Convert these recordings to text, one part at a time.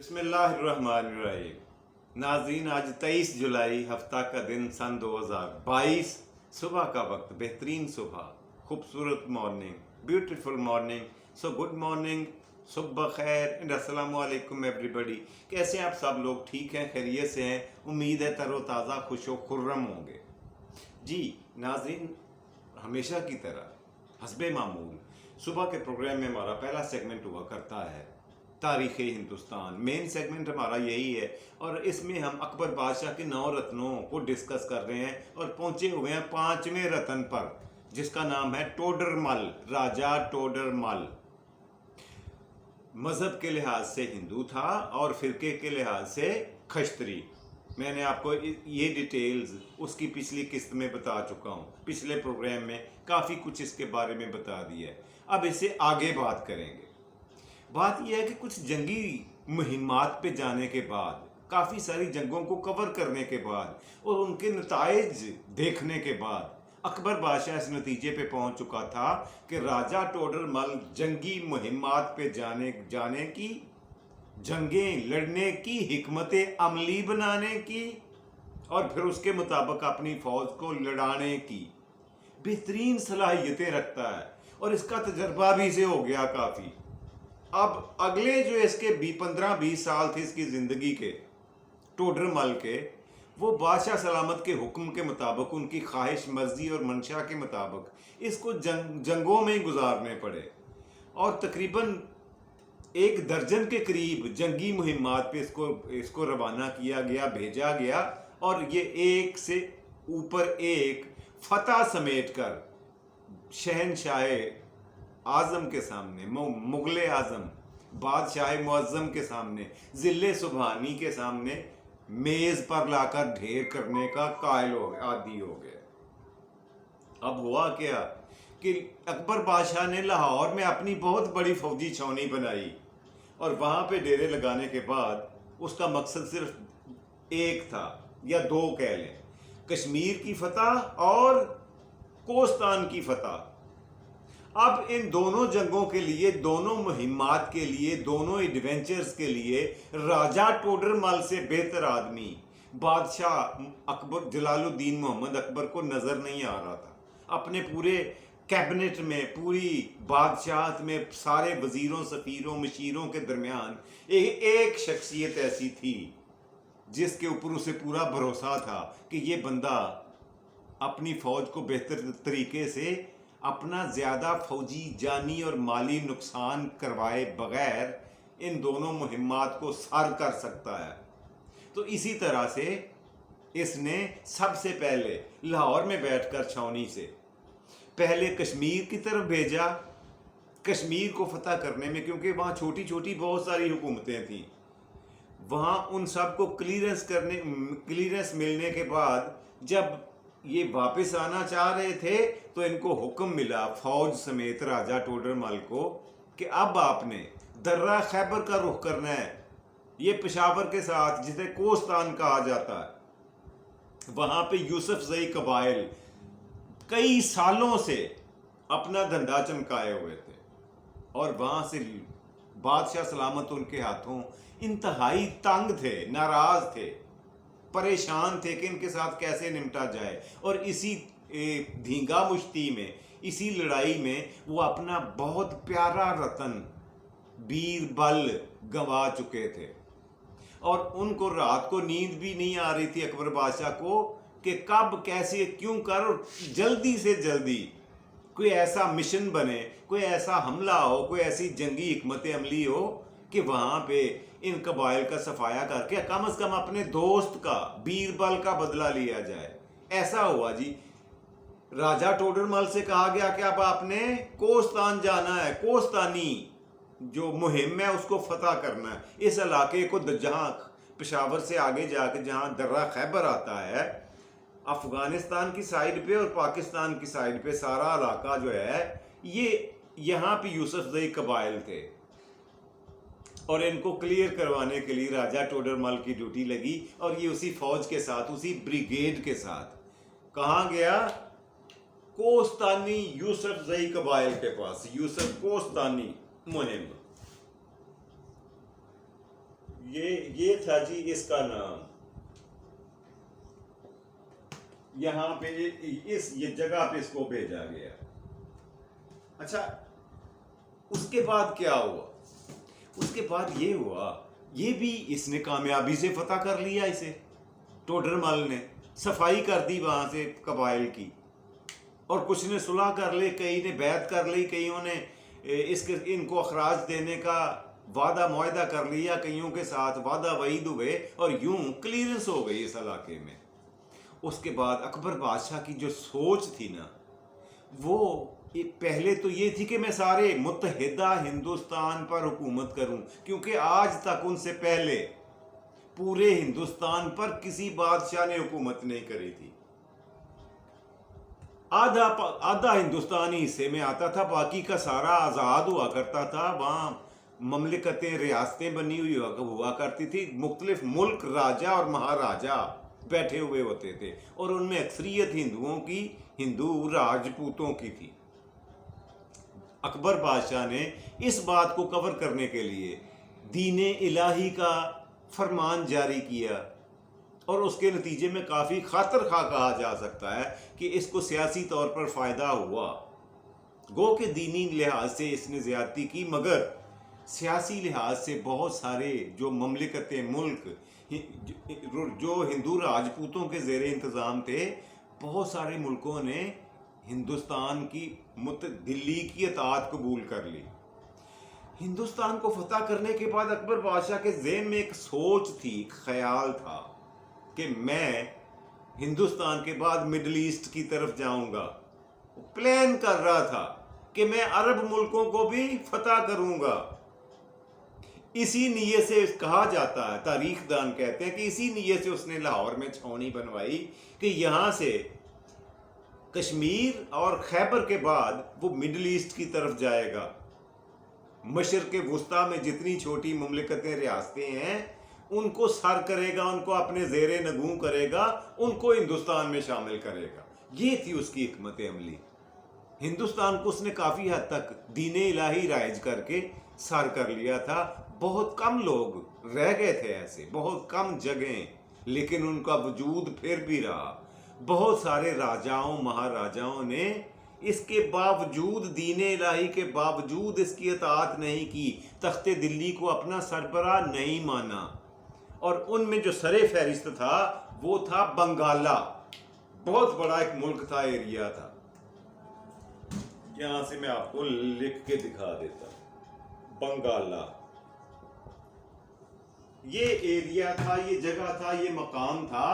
بسم اللہ الرحمن الرحیم ناظرین، آج 23 جولائی ہفتہ کا دن سن 2022 صبح کا وقت، بہترین صبح، خوبصورت morning, beautiful morning. So good morning, صبح خیر اینڈ السلام علیکم ایوری بڈی. کیسے ہیں آپ سب لوگ؟ ٹھیک ہیں، خیریت سے ہیں؟ امید ہے تر و تازہ، خوش و خرم ہوں گے. جی ناظرین، ہمیشہ کی طرح حسب معمول صبح کے پروگرام میں ہمارا پہلا سیگمنٹ ہوا کرتا ہے تاریخ ہندوستان. مین سیگمنٹ ہمارا یہی ہے اور اس میں ہم اکبر بادشاہ کے 9 رتنوں کو ڈسکس کر رہے ہیں اور پہنچے ہوئے ہیں 5ویں رتن پر، جس کا نام ہے ٹوڈر مل، راجہ ٹوڈر مل. مذہب کے لحاظ سے ہندو تھا اور فرقے کے لحاظ سے کھشتری. میں نے آپ کو یہ ڈیٹیلز اس کی پچھلی قسط میں بتا چکا ہوں، پچھلے پروگرام میں کافی کچھ اس کے بارے میں بتا دیا ہے. اب اس سے آگے بات کریں گے. بات یہ ہے کہ کچھ جنگی مہمات پہ جانے کے بعد، کافی ساری جنگوں کو کور کرنے کے بعد اور ان کے نتائج دیکھنے کے بعد اکبر بادشاہ اس نتیجے پہ پہنچ چکا تھا کہ راجہ ٹوڈر مل جنگی مہمات پہ جانے کی، جنگیں لڑنے کی، حکمت عملی بنانے کی اور پھر اس کے مطابق اپنی فوج کو لڑانے کی بہترین صلاحیتیں رکھتا ہے، اور اس کا تجربہ بھی اسے ہو گیا کافی. اب اگلے جو اس کے 15-20 سال تھے اس کی زندگی کے، ٹوڈر مل کے، وہ بادشاہ سلامت کے حکم کے مطابق، ان کی خواہش مرضی اور منشا کے مطابق اس کو جنگوں میں ہی گزارنے پڑے، اور تقریباً 1 درجن کے قریب جنگی مہمات پہ اس کو روانہ کیا گیا، بھیجا گیا، اور یہ ایک سے اوپر ایک فتح سمیٹ کر شہنشاہ اعظم کے سامنے، مغل اعظم، بادشاہ معظم کے سامنے، ذل سبحانی کے سامنے میز پر لا کر ڈھیر کرنے کا قائل عادی ہو گیا. اب ہوا کیا کہ اکبر بادشاہ نے لاہور میں اپنی بہت بڑی فوجی چھاؤنی بنائی، اور وہاں پہ ڈیرے لگانے کے بعد اس کا مقصد صرف ایک تھا یا 2 کہہ لیں، کشمیر کی فتح اور کوستان کی فتح. اب ان دونوں جنگوں کے لیے، دونوں مہمات کے لیے، دونوں ایڈونچرز کے لیے راجہ ٹوڈر مل سے بہتر آدمی بادشاہ اکبر، جلال الدین محمد اکبر کو نظر نہیں آ رہا تھا. اپنے پورے کیبنٹ میں، پوری بادشاہت میں، سارے وزیروں، سفیروں، مشیروں کے درمیان ایک شخصیت ایسی تھی جس کے اوپر اسے پورا بھروسہ تھا کہ یہ بندہ اپنی فوج کو بہتر طریقے سے، اپنا زیادہ فوجی، جانی اور مالی نقصان کروائے بغیر ان دونوں مہمات کو سر کر سکتا ہے. تو اسی طرح سے اس نے سب سے پہلے لاہور میں بیٹھ کر چھاؤنی سے پہلے کشمیر کی طرف بھیجا، کشمیر کو فتح کرنے میں، کیونکہ وہاں چھوٹی چھوٹی بہت ساری حکومتیں تھیں. وہاں ان سب کو کلیئرنس ملنے کے بعد جب یہ واپس آنا چاہ رہے تھے تو ان کو حکم ملا فوج سمیت راجہ ٹوڈر مل کو کہ اب آپ نے درہ خیبر کا رخ کرنا ہے. یہ پشاور کے ساتھ، جسے کوستان کہا جاتا ہے، وہاں پہ یوسف زئی قبائل کئی سالوں سے اپنا دھندا چمکائے ہوئے تھے، اور وہاں سے بادشاہ سلامت ان کے ہاتھوں انتہائی تنگ تھے، ناراض تھے، پریشان تھے کہ ان کے ساتھ کیسے نمٹا جائے. اور اسی دھینگا مشتی میں، اسی لڑائی میں وہ اپنا بہت پیارا رتن بیربل گنوا چکے تھے، اور ان کو رات کو نیند بھی نہیں آ رہی تھی اکبر بادشاہ کو کہ کب، کیسے، کیوں کر جلدی سے جلدی کوئی ایسا مشن بنے، کوئی ایسا حملہ ہو، کوئی ایسی جنگی حکمت عملی ہو کہ وہاں پہ ان قبائل کا صفایا کر کے کم از کم اپنے دوست کا، بیربل کا بدلہ لیا جائے. ایسا ہوا جی. راجہ ٹوڈر مل سے کہا گیا کہ اب آپ نے کوستان جانا ہے، کوستانی جو مہم ہے اس کو فتح کرنا ہے. اس علاقے کو، جہاں پشاور سے آگے جا کے جہاں درہ خیبر آتا ہے، افغانستان کی سائیڈ پہ اور پاکستان کی سائیڈ پہ سارا علاقہ جو ہے، یہ یہاں پہ یوسف زئی قبائل تھے، اور ان کو کلیئر کروانے کے لیے راجہ ٹوڈر مل کی ڈیوٹی لگی. اور یہ اسی فوج کے ساتھ، اسی بریگیڈ کے ساتھ کہاں گیا؟ کوستانی یوسف زئی قبائل کے پاس. یوسف کوستانی مہم، یہ تھا جی اس کا نام. یہاں پہ یہ جگہ پہ اس کو بھیجا گیا. اچھا اس کے بعد کیا ہوا؟ اس کے بعد یہ ہوا، یہ بھی اس نے کامیابی سے فتح کر لیا. اسے ٹوڈر مل نے صفائی کر دی وہاں سے قبائل کی، اور کچھ نے صلح کر لی، کئی نے بیعت کر لی، کئیوں نے ان کو اخراج دینے کا وعدہ معاہدہ کر لیا، کئیوں کے ساتھ وعدہ وعید ہوئے، اور یوں کلیئرنس ہو گئی اس علاقے میں. اس کے بعد اکبر بادشاہ کی جو سوچ تھی نا، وہ پہلے تو یہ تھی کہ میں سارے متحدہ ہندوستان پر حکومت کروں، کیونکہ آج تک ان سے پہلے پورے ہندوستان پر کسی بادشاہ نے حکومت نہیں کری تھی. آدھا ہندوستانی حصے میں آتا تھا، باقی کا سارا آزاد ہوا کرتا تھا. وہاں مملکتیں، ریاستیں بنی ہوئی ہوا کرتی تھی، مختلف ملک، راجہ اور مہاراجہ بیٹھے ہوئے ہوتے تھے، اور ان میں اکثریت ہندو راجپوتوں کی تھی. اکبر بادشاہ نے اس بات کو کور کرنے کے لیے دین الہی کا فرمان جاری کیا، اور اس کے نتیجے میں کافی خاطر خواہ کہا جا سکتا ہے کہ اس کو سیاسی طور پر فائدہ ہوا. گو کہ دینی لحاظ سے اس نے زیادتی کی، مگر سیاسی لحاظ سے بہت سارے جو مملکتیں، ملک جو ہندو راجپوتوں کے زیر انتظام تھے، بہت سارے ملکوں نے ہندوستان کی دلی کی اطاعت قبول کر لی. ہندوستان کو فتح کرنے کے بعد اکبر بادشاہ کے ذہن میں ایک سوچ تھی، ایک خیال تھا کہ میں ہندوستان کے بعد مڈل ایسٹ کی طرف جاؤں گا. پلان کر رہا تھا کہ میں عرب ملکوں کو بھی فتح کروں گا. اسی نیت سے کہا جاتا ہے، تاریخ دان کہتے ہیں کہ اسی نیت سے اس نے لاہور میں چھاؤنی بنوائی کہ یہاں سے کشمیر اور خیبر کے بعد وہ مڈل ایسٹ کی طرف جائے گا. مشرق وسطیٰ میں جتنی چھوٹی مملکتیں، ریاستیں ہیں، ان کو سر کرے گا، ان کو اپنے زیر نگوں کرے گا، ان کو ہندوستان میں شامل کرے گا. یہ تھی اس کی حکمت عملی. ہندوستان کو اس نے کافی حد تک دین الہی رائج کر کے سر کر لیا تھا. بہت کم لوگ رہ گئے تھے ایسے، بہت کم جگہیں، لیکن ان کا وجود پھر بھی رہا. بہت سارے راجاؤں، مہاراجاؤں نے اس کے باوجود، دین الہی کے باوجود اس کی اطاعت نہیں کی، تخت دلی کو اپنا سربراہ نہیں مانا. اور ان میں جو سر فہرست تھا وہ تھا بنگالہ. بہت بڑا ایک ملک تھا، ایریا تھا. یہاں سے میں آپ کو لکھ کے دکھا دیتا ہوں. بنگالہ یہ ایریا تھا، یہ جگہ تھا، یہ مقام تھا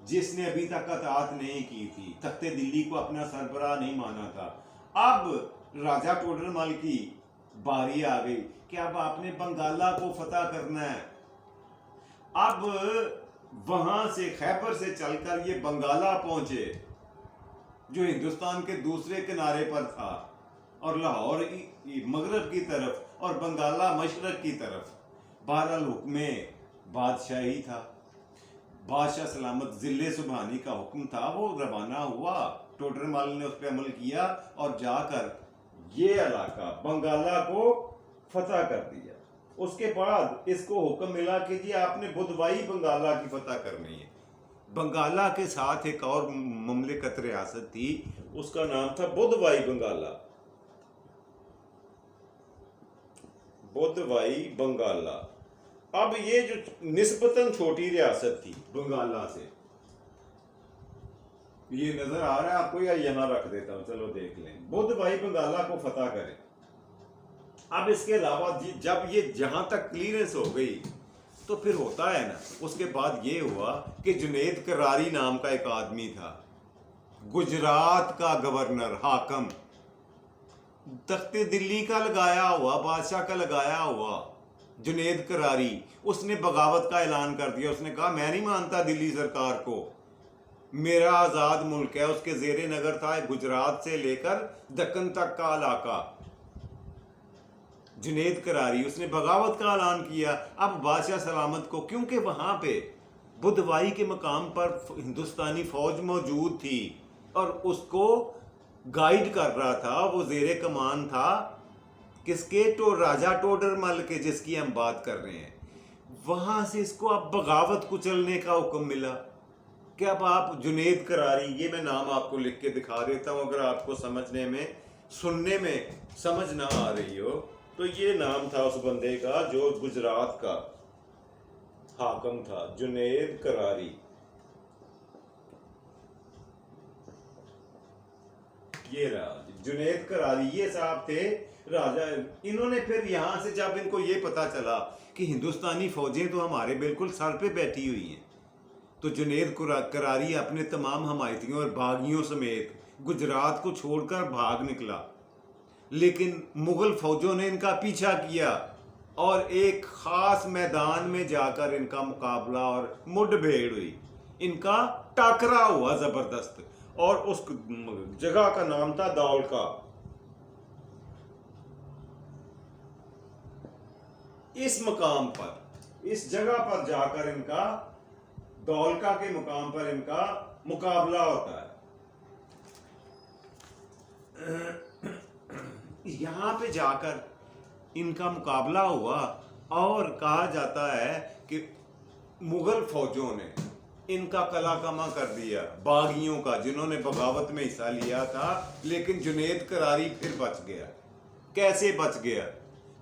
جس نے ابھی تک اطاعت نہیں کی تھی، تخت دلی کو اپنا سربراہ نہیں مانا تھا. اب راجہ ٹوڈر مل کی باری آ گئی کہ اب آپ نے بنگالہ کو فتح کرنا ہے. اب وہاں سے خیبر سے چل کر یہ بنگالہ پہنچے جو ہندوستان کے دوسرے کنارے پر تھا، اور لاہور مغرب کی طرف اور بنگالہ مشرق کی طرف. بہرحال حکم بادشاہی تھا، بادشاہ سلامت ذل سبحانی کا حکم تھا، وہ روانہ ہوا. ٹوڈر مل نے اس پہ عمل کیا اور جا کر یہ علاقہ بنگالہ کو فتح کر دیا. اس کے بعد اس کو حکم ملا کہ جی آپ نے بدوائی بنگالہ کی فتح کرنی ہے. بنگالہ کے ساتھ ایک اور مملکت، ریاست تھی، اس کا نام تھا بدوائی بنگالہ. بدوائی بنگالہ. اب یہ جو نسبتاً چھوٹی ریاست تھی بنگالہ سے، یہ نظر آ رہا ہے آپ کو یا یہاں رکھ دیتا ہوں، چلو دیکھ لیں. بدوائی بنگالہ کو فتح کریں. اب اس کے علاوہ جب یہ جہاں تک کلیئرنس ہو گئی تو پھر ہوتا ہے نا، اس کے بعد یہ ہوا کہ جنید کراری نام کا ایک آدمی تھا، گجرات کا گورنر، حاکم، تخت دلی کا لگایا ہوا، بادشاہ کا لگایا ہوا، جنید کراری. اس نے بغاوت کا اعلان کر دیا. اس نے کہا میں نہیں مانتا دلی سرکار کو، میرا آزاد ملک ہے. اس کے زیر نگر تھا گجرات سے لے کر دکن تک کا علاقہ. جنید کراری، اس نے بغاوت کا اعلان کیا. اب بادشاہ سلامت کو، کیونکہ وہاں پہ بدوائی کے مقام پر ہندوستانی فوج موجود تھی اور اس کو گائیڈ کر رہا تھا، وہ زیر کمان تھا کس کے؟ راجہ ٹوڈر مل کے، جس کی ہم بات کر رہے ہیں. وہاں سے اس کو اب بغاوت کچلنے کا حکم ملا کہ اب آپ جنید کراری، یہ میں نام آپ کو لکھ کے دکھا دیتا ہوں اگر آپ کو سمجھنے میں سننے میں سمجھ نہ آ رہی ہو، تو یہ نام تھا اس بندے کا جو گجرات کا حاکم تھا، جنید کراری. یہ رہا جنید کراری، یہ صاحب تھے راجہ. انہوں نے پھر یہاں سے جب ان کو یہ پتا چلا کہ ہندوستانی فوجیں تو ہمارے بالکل سر پہ بیٹھی ہوئی ہیں، تو جنید کراری اپنے تمام حمایتیوں اور باغیوں سمیت گجرات کو چھوڑ کر بھاگ نکلا. لیکن مغل فوجوں نے ان کا پیچھا کیا اور ایک خاص میدان میں جا کر ان کا مقابلہ اور مڈ بھیڑ ہوئی، ان کا ٹاکرا ہوا زبردست، اور اس جگہ کا نام تھا دولکا. اس مقام پر، اس جگہ پر جا کر ان کا، دولکا کے مقام پر ان کا مقابلہ ہوتا ہے. یہاں پہ جا کر ان کا مقابلہ ہوا اور کہا جاتا ہے کہ مغل فوجوں نے ان کا قلعہ کما کر دیا، باغیوں کا جنہوں نے بغاوت میں حصہ لیا تھا. لیکن جنید کراری پھر بچ گیا. کیسے بچ گیا؟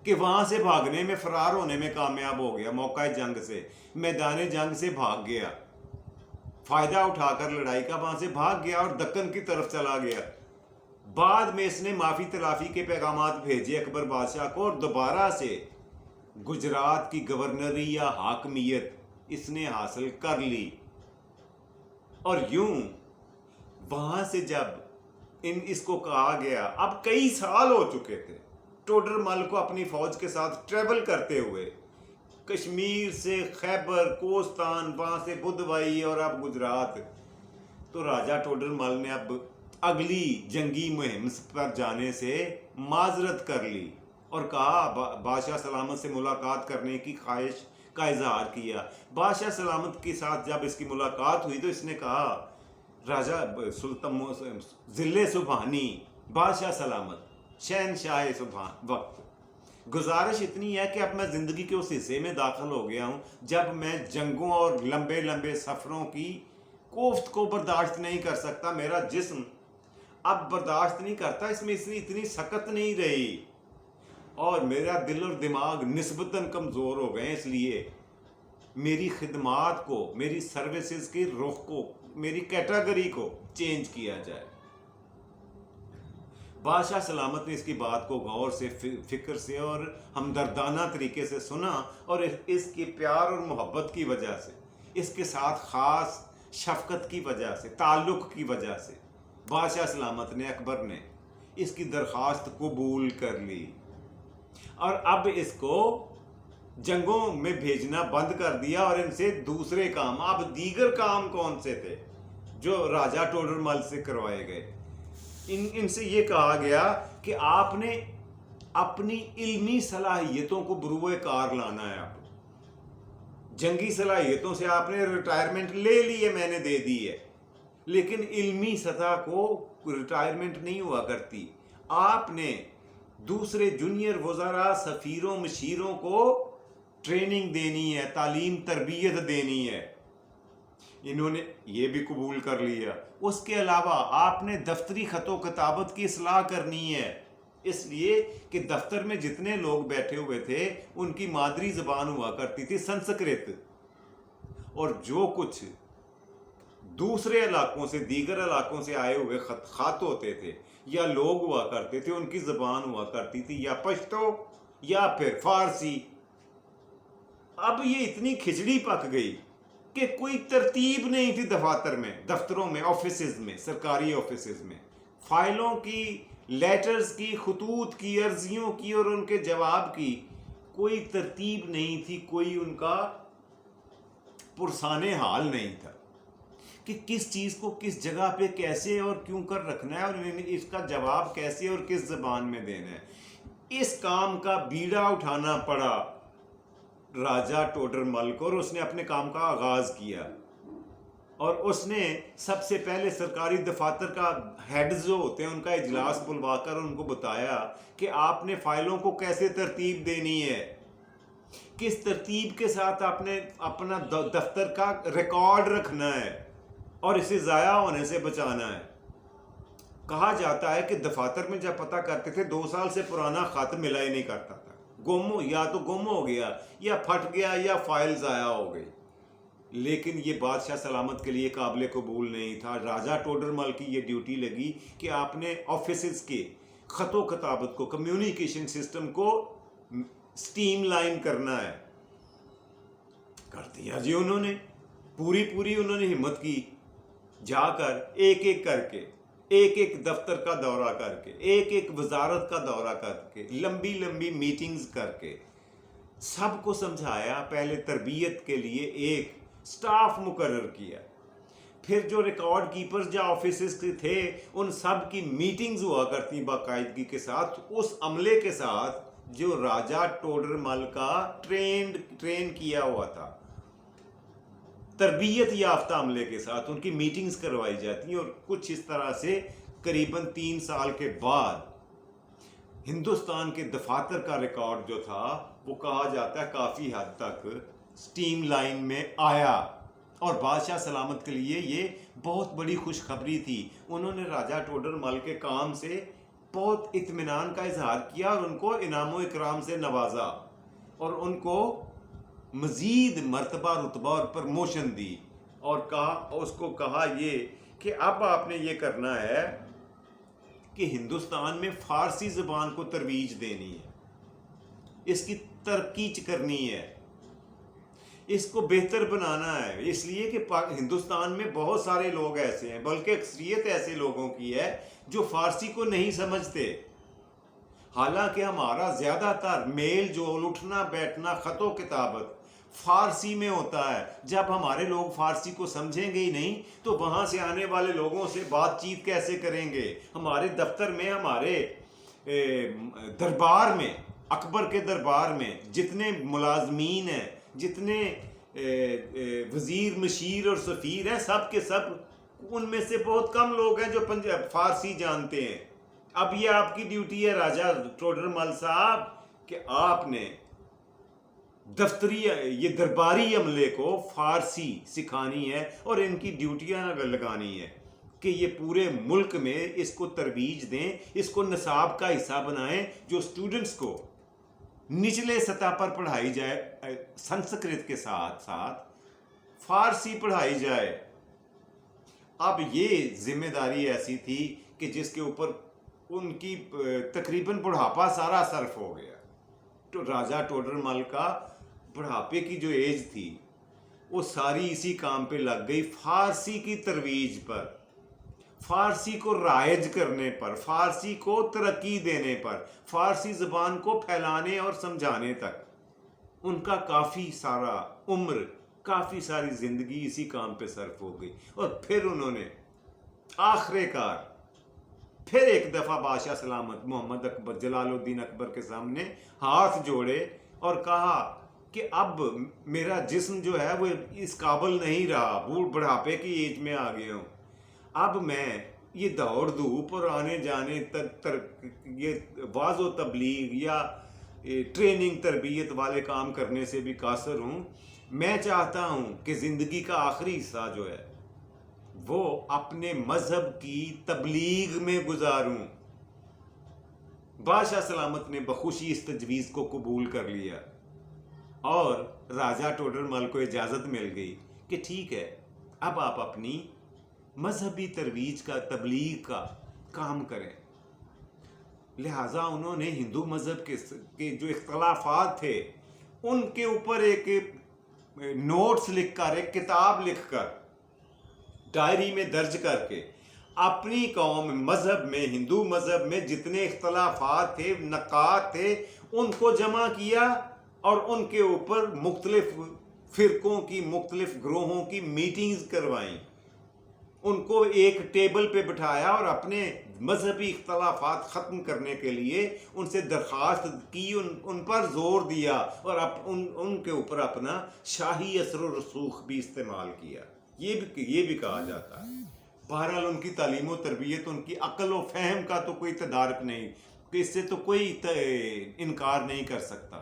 کہ وہاں سے بھاگنے میں، فرار ہونے میں کامیاب ہو گیا. موقع جنگ سے، میدان جنگ سے بھاگ گیا، فائدہ اٹھا کر لڑائی کا وہاں سے بھاگ گیا اور دکن کی طرف چلا گیا. بعد میں اس نے معافی تلافی کے پیغامات بھیجے اکبر بادشاہ کو، اور دوبارہ سے گجرات کی گورنری یا حاکمیت اس نے حاصل کر لی. اور یوں وہاں سے جب اس کو کہا گیا، اب کئی سال ہو چکے تھے ٹوڈر مل کو اپنی فوج کے ساتھ ٹریول کرتے ہوئے، کشمیر سے خیبر کوستان، وہاں سے بدوائی اور اب گجرات. تو راجہ ٹوڈر مل نے اب اگلی جنگی مہم پر جانے سے معذرت کر لی اور کہا، بادشاہ سلامت سے ملاقات کرنے کی خواہش کا اظہار کیا. بادشاہ سلامت کے ساتھ جب اس کی ملاقات ہوئی تو اس نے کہا، راجہ سلطان ذل سبحانی، بادشاہ سلامت، شہنشاہ سبحان وقت، گزارش اتنی ہے کہ اب میں زندگی کے اس حصے میں داخل ہو گیا ہوں جب میں جنگوں اور لمبے لمبے سفروں کی کوفت کو برداشت نہیں کر سکتا. میرا جسم اب برداشت نہیں کرتا، اس میں اتنی سکت نہیں رہی، اور میرا دل اور دماغ نسبتاً کمزور ہو گئے. اس لیے میری خدمات کو، میری سروسز کے رخ کو، میری کیٹیگری کو چینج کیا جائے. بادشاہ سلامت نے اس کی بات کو غور سے، فکر سے اور ہمدردانہ طریقے سے سنا، اور اس کی پیار اور محبت کی وجہ سے، اس کے ساتھ خاص شفقت کی وجہ سے، تعلق کی وجہ سے بادشاہ سلامت نے، اکبر نے اس کی درخواست قبول کر لی اور اب اس کو جنگوں میں بھیجنا بند کر دیا. اور ان سے دوسرے کام، اب دیگر کام کون سے تھے جو راجہ ٹوڈر مل سے کروائے گئے؟ ان سے یہ کہا گیا کہ آپ نے اپنی علمی صلاحیتوں کو بروئے کار لانا ہے. اب جنگی صلاحیتوں سے آپ نے ریٹائرمنٹ لے لی ہے، میں نے دے دی ہے، لیکن علمی سطح کو ریٹائرمنٹ نہیں ہوا کرتی. آپ نے دوسرے جونیئر وزراء، سفیروں، مشیروں کو ٹریننگ دینی ہے، تعلیم تربیت دینی ہے. انہوں نے یہ بھی قبول کر لیا. اس کے علاوہ آپ نے دفتری خط و کتابت کی اصلاح کرنی ہے، اس لیے کہ دفتر میں جتنے لوگ بیٹھے ہوئے تھے ان کی مادری زبان ہوا کرتی تھی سنسکرت، اور جو کچھ دوسرے علاقوں سے، دیگر علاقوں سے آئے ہوئے خط ہوتے تھے یا لوگ ہوا کرتے تھے، ان کی زبان ہوا کرتی تھی یا پشتو یا پھر فارسی. اب یہ اتنی کھچڑی پک گئی کہ کوئی ترتیب نہیں تھی دفاتر میں، دفتروں میں، آفیسز میں، سرکاری آفیسز میں. فائلوں کی، لیٹرز کی، خطوط کی، عرضیوں کی اور ان کے جواب کی کوئی ترتیب نہیں تھی، کوئی ان کا پرسان حال نہیں تھا کہ کس چیز کو کس جگہ پہ کیسے اور کیوں کر رکھنا ہے اور اس کا جواب کیسے اور کس زبان میں دینا ہے. اس کام کا بیڑا اٹھانا پڑا راجہ ٹوڈر مل کو، اور اس نے اپنے کام کا آغاز کیا. اور اس نے سب سے پہلے سرکاری دفاتر کا ہیڈز جو ہوتے ہیں ان کا اجلاس بلوا کر ان کو بتایا کہ آپ نے فائلوں کو کیسے ترتیب دینی ہے. کس ترتیب کے ساتھ آپ نے اپنا دفتر کا ریکارڈ رکھنا ہے اور اسے ضائع ہونے سے بچانا ہے. کہا جاتا ہے کہ دفاتر میں جب پتہ کرتے تھے 2 سال سے پرانا خط ملا ہی نہیں کرتا تھا. یا تو گم ہو گیا یا پھٹ گیا یا فائل ضائع ہو گئی. لیکن یہ بادشاہ سلامت کے لیے قابل قبول نہیں تھا. راجہ ٹوڈر مل کی یہ ڈیوٹی لگی کہ آپ نے آفیسز کے خط و کتابت کو، کمیونیکیشن سسٹم کو سٹیم لائن کرنا ہے. کر دیا جی انہوں نے، پوری انہوں نے ہمت کی. جا کر ایک کر کے، ایک دفتر کا دورہ کر کے، ایک وزارت کا دورہ کر کے، لمبی میٹنگز کر کے سب کو سمجھایا. پہلے تربیت کے لیے ایک سٹاف مقرر کیا. پھر جو ریکارڈ کیپرز جو آفیسز کے تھے ان سب کی میٹنگز ہوا کرتی باقاعدگی کے ساتھ اس عملے کے ساتھ جو راجہ ٹوڈر مل کا ٹرین کیا ہوا تھا. تربیت یافتہ عملے کے ساتھ ان کی میٹنگز کروائی جاتی ہیں. اور کچھ اس طرح سے قریباً 3 سال کے بعد ہندوستان کے دفاتر کا ریکارڈ جو تھا وہ کہا جاتا ہے کافی حد تک سٹیم لائن میں آیا. اور بادشاہ سلامت کے لیے یہ بہت بڑی خوشخبری تھی. انہوں نے راجہ ٹوڈر مل کے کام سے بہت اطمینان کا اظہار کیا اور ان کو انعام و اکرام سے نوازا اور ان کو مزید مرتبہ رتبہ اور پرموشن دی. اور اس کو کہا یہ کہ اب آپ نے یہ کرنا ہے کہ ہندوستان میں فارسی زبان کو ترویج دینی ہے، اس کی ترقی کرنی ہے، اس کو بہتر بنانا ہے. اس لیے کہ ہندوستان میں بہت سارے لوگ ایسے ہیں، بلکہ اکثریت ایسے لوگوں کی ہے جو فارسی کو نہیں سمجھتے. حالانکہ ہمارا زیادہ تر میل جول، اٹھنا بیٹھنا، خط و کتابت فارسی میں ہوتا ہے. جب ہمارے لوگ فارسی کو سمجھیں گے ہی نہیں تو وہاں سے آنے والے لوگوں سے بات چیت کیسے کریں گے؟ ہمارے دفتر میں، ہمارے دربار میں، اکبر کے دربار میں جتنے ملازمین ہیں، جتنے وزیر، مشیر اور سفیر ہیں، سب کے سب ان میں سے بہت کم لوگ ہیں جو فارسی جانتے ہیں. اب یہ آپ کی ڈیوٹی ہے راجہ ٹوڈر مل صاحب کہ آپ نے دفتری یہ درباری عملے کو فارسی سکھانی ہے اور ان کی ڈیوٹیاں لگانی ہے کہ یہ پورے ملک میں اس کو ترویج دیں، اس کو نصاب کا حصہ بنائیں، جو اسٹوڈنٹس کو نچلے سطح پر پڑھائی جائے، سنسکرت کے ساتھ ساتھ فارسی پڑھائی جائے. اب یہ ذمہ داری ایسی تھی کہ جس کے اوپر ان کی تقریباً بڑھاپا سارا صرف ہو گیا. تو راجہ ٹوڈر مل کا بڑھاپے کی جو ایج تھی وہ ساری اسی کام پہ لگ گئی، فارسی کی ترویج پر، فارسی کو رائج کرنے پر، فارسی کو ترقی دینے پر، فارسی زبان کو پھیلانے اور سمجھانے تک. ان کا کافی سارا عمر، کافی ساری زندگی اسی کام پہ صرف ہو گئی. اور پھر انہوں نے آخر کار پھر ایک دفعہ بادشاہ سلامت محمد اکبر، جلال الدین اکبر کے سامنے ہاتھ جوڑے اور کہا کہ اب میرا جسم جو ہے وہ اس قابل نہیں رہا، بڑھاپے کی ایج میں آ گیا ہوں. اب میں یہ دوڑ دھوپ اور آنے جانے یہ واعظ و تبلیغ یا ٹریننگ تربیت والے کام کرنے سے بھی قاصر ہوں. میں چاہتا ہوں کہ زندگی کا آخری حصہ جو ہے وہ اپنے مذہب کی تبلیغ میں گزاروں. بادشاہ سلامت نے بخوشی اس تجویز کو قبول کر لیا اور راجہ ٹوڈر مل کو اجازت مل گئی کہ ٹھیک ہے اب آپ اپنی مذہبی ترویج کا، تبلیغ کا کام کریں. لہٰذا انہوں نے ہندو مذہب کے جو اختلافات تھے ان کے اوپر ایک نوٹس لکھ کر، ایک کتاب لکھ کر، ڈائری میں درج کر کے اپنی قوم مذہب میں، ہندو مذہب میں جتنے اختلافات تھے، نکات تھے، ان کو جمع کیا اور ان کے اوپر مختلف فرقوں کی، مختلف گروہوں کی میٹنگز کروائیں. ان کو ایک ٹیبل پہ بٹھایا اور اپنے مذہبی اختلافات ختم کرنے کے لیے ان سے درخواست کی، ان پر زور دیا اور ان کے اوپر اپنا شاہی اثر و رسوخ بھی استعمال کیا. یہ بھی کہا جاتا ہے. بہرحال ان کی تعلیم و تربیت، ان کی عقل و فہم کا تو کوئی تدارک نہیں، کہ اس سے تو کوئی انکار نہیں کر سکتا.